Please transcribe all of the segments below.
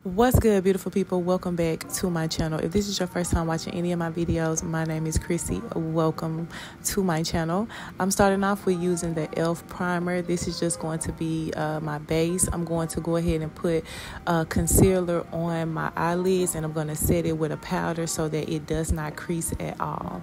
What's good, beautiful people? Welcome back to my channel. If this is your first time watching any of my videos, my name is Chrissy. Welcome to my channel. I'm starting off with using the e.l.f. primer. This is just going to be my base. I'm going to go ahead and put concealer on my eyelids, and I'm going to set it with a powder so that it does not crease at all.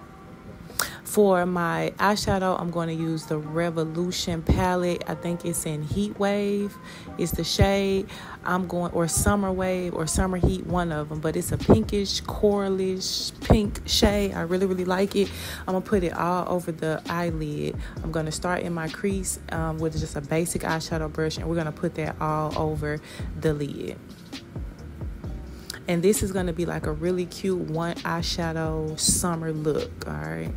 For my eyeshadow, I'm going to use the Revolution palette. I think it's in Heat Wave. It's the shade. Or Summer Wave or Summer Heat, one of them. But it's a pinkish, coralish pink shade. I really, really like it. I'm going to put it all over the eyelid. I'm going to start in my crease with just a basic eyeshadow brush. And we're going to put that all over the lid. And this is going to be like a really cute one eyeshadow summer look, all right?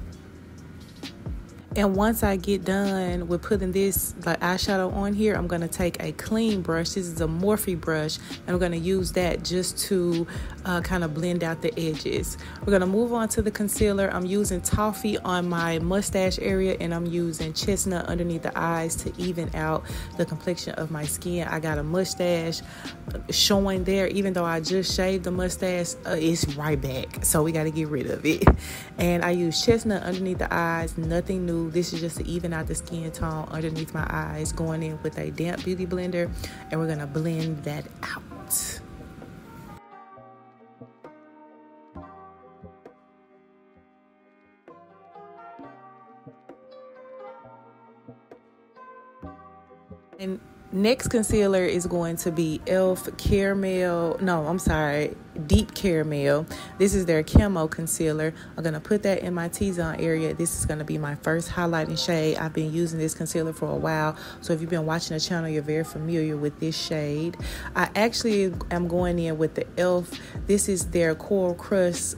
And once I get done with putting this like eyeshadow on here, I'm going to take a clean brush. This is a Morphe brush, and I'm going to use that just to kind of blend out the edges. We're going to move on to the concealer. I'm using Toffee on my mustache area, and I'm using Chestnut underneath the eyes to even out the complexion of my skin. I got a mustache showing there. Even though I just shaved the mustache, it's right back. So we got to get rid of it. And I use Chestnut underneath the eyes. Nothing new. This is just to even out the skin tone underneath my eyes, going in with a damp beauty blender, and we're going to blend that out. And next concealer is going to be e.l.f. Deep Caramel. This is their Camo concealer. I'm going to put that in my T-zone area. This is going to be my first highlighting shade. I've been using this concealer for a while, so if you've been watching the channel, you're very familiar with this shade. I actually am going in with the e.l.f. This is their Coral Crush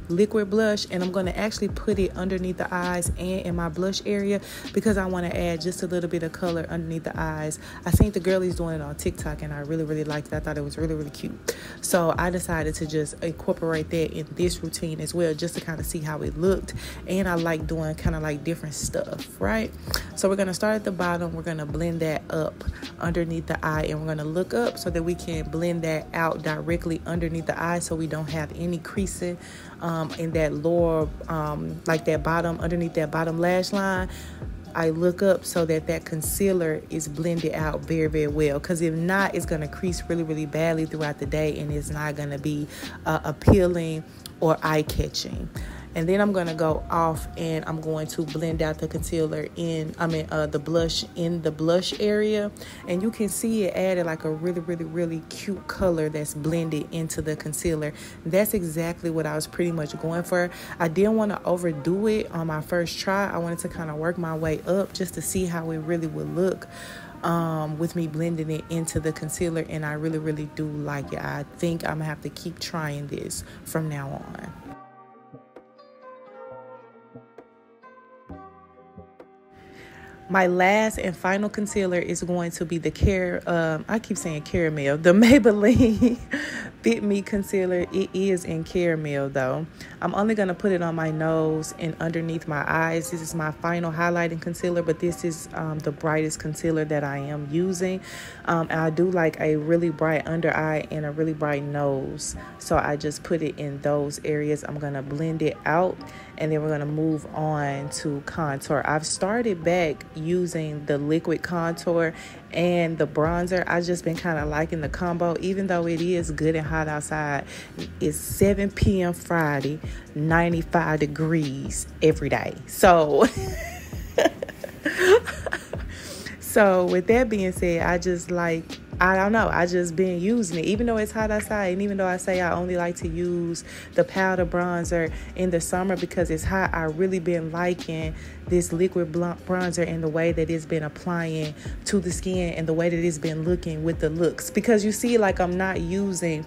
liquid blush, and I'm going to actually put it underneath the eyes and in my blush area because I want to add just a little bit of color underneath the eyes. I seen the girlies doing it on TikTok, and I really, really liked it. I thought it was really, really cute. So I decided to just incorporate that in this routine as well, just to kind of see how it looked. And I like doing kind of like different stuff, right? So we're going to start at the bottom. We're going to blend that up underneath the eye, and we're going to look up so that we can blend that out directly underneath the eye, so we don't have any creasing in that lower, like that bottom, underneath that bottom lash line. I look up so that that concealer is blended out very, very well, because if not, it's going to crease really, really badly throughout the day, and it's not going to be appealing or eye-catching. And then I'm going to go off and I'm going to blend out the concealer the blush in the blush area. And you can see it added like a really, really, really cute color that's blended into the concealer. That's exactly what I was pretty much going for. I didn't want to overdo it on my first try. I wanted to kind of work my way up just to see how it really would look with me blending it into the concealer. And I really, really do like it. I think I'm going to have to keep trying this from now on. My last and final concealer is going to be the I keep saying caramel, the Maybelline Fit Me concealer. It is in caramel though. I'm only going to put it on my nose and underneath my eyes. This is my final highlighting concealer, but this is the brightest concealer that I am using. And I do like a really bright under eye and a really bright nose, so I just put it in those areas. I'm going to blend it out, and then we're going to move on to contour. I've started back using the liquid contour and the bronzer. I've just been kind of liking the combo, even though it is good and hot outside. It's 7 p.m. Friday, 95 degrees every day. So with that being said, I don't know, I just been using it, even though it's hot outside, and even though I say I only like to use the powder bronzer in the summer because it's hot. I really been liking this liquid bronzer and the way that it's been applying to the skin and the way that it's been looking with the looks, because you see, like, I'm not using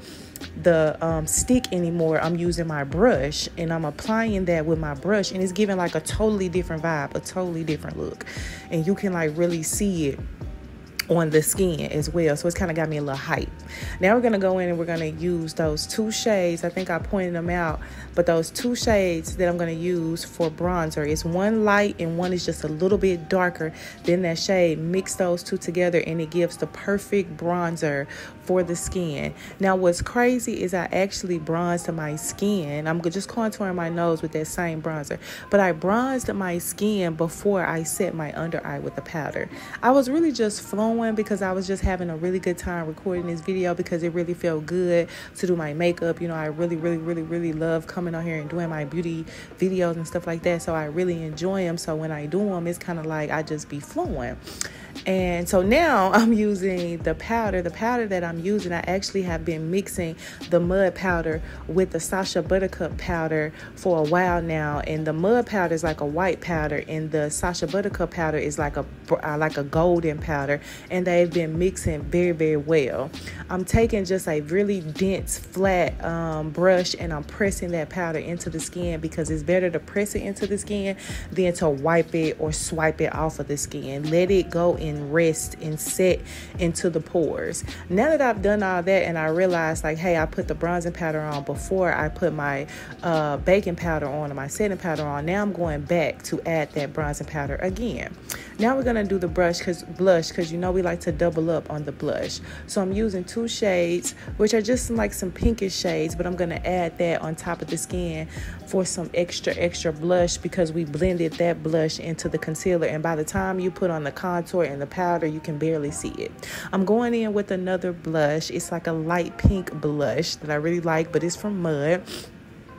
the stick anymore. I'm using my brush, and I'm applying that with my brush, and it's giving like a totally different vibe, a totally different look, and you can like really see it on the skin as well. So it's kind of got me a little hype. Now we're going to go in and we're going to use those 2 shades. I think I pointed them out, but those 2 shades that I'm going to use for bronzer is one light and one is just a little bit darker than that shade. Mix those 2 together and it gives the perfect bronzer for the skin. Now what's crazy is I actually bronzed my skin. I'm just contouring my nose with that same bronzer, but I bronzed my skin before I set my under eye with the powder. I was really just flowing because I was just having a really good time recording this video because it really felt good to do my makeup. You know, I really love coming on here and doing my beauty videos and stuff like that. So I really enjoy them. So when I do them, it's kind of like I just be flowing. And so now I'm using the powder. The powder that I'm using, I actually have been mixing the mud powder with the Sacha Buttercup powder for a while now. And the mud powder is like a white powder, and the Sacha Buttercup powder is like a golden powder. And they've been mixing very well. I'm taking just a really dense, flat brush, and I'm pressing that powder into the skin because it's better to press it into the skin than to wipe it or swipe it off of the skin. Let it go and rest and set into the pores. Now that I've done all that and I realized like, hey, I put the bronzing powder on before I put my baking powder on or my setting powder on. Now I'm going back to add that bronzing powder again. Now we're going to do the blush because you know we like to double up on the blush. So I'm using 2 shades, which are just like some pinkish shades, but I'm going to add that on top of the skin for some extra blush because we blended that blush into the concealer. And by the time you put on the contour and the powder, you can barely see it. I'm going in with another blush. It's like a light pink blush that I really like, but it's from Mud.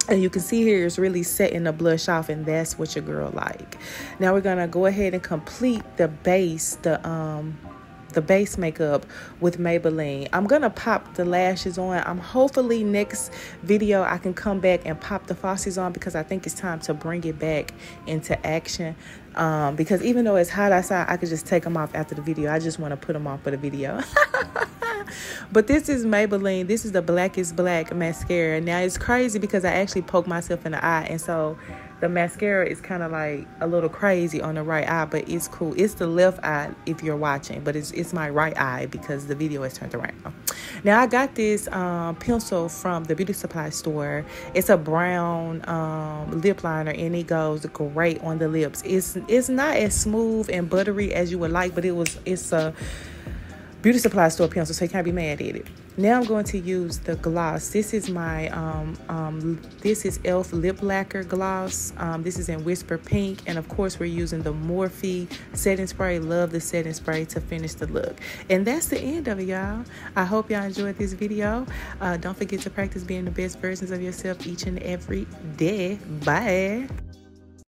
And you can see here it's really setting the blush off, and that's what your girl like. Now we're gonna go ahead and complete the base, the base makeup with Maybelline. I'm gonna pop the lashes on. Hopefully next video I can come back and pop the falsies on because I think it's time to bring it back into action. Because even though it's hot outside, I could just take them off after the video. I just want to put them on for the video. But this is Maybelline. This is the Blackest Black mascara. Now it's crazy because I actually poked myself in the eye, and so the mascara is kind of like a little crazy on the right eye, but it's cool. It's the left eye if you're watching, but it's my right eye because the video is turned around. Now I got this pencil from the beauty supply store. It's a brown lip liner, and it goes great on the lips. It's not as smooth and buttery as you would like, but it's a beauty supply store pencil, so you can't be mad at it. Now I'm going to use the gloss. This is my this is e.l.f. lip lacquer gloss. This is in Whisper Pink, and of course we're using the Morphe setting spray. Love the setting spray to finish the look. And that's the end of it, y'all. I hope y'all enjoyed this video. Don't forget to practice being the best versions of yourself each and every day. Bye.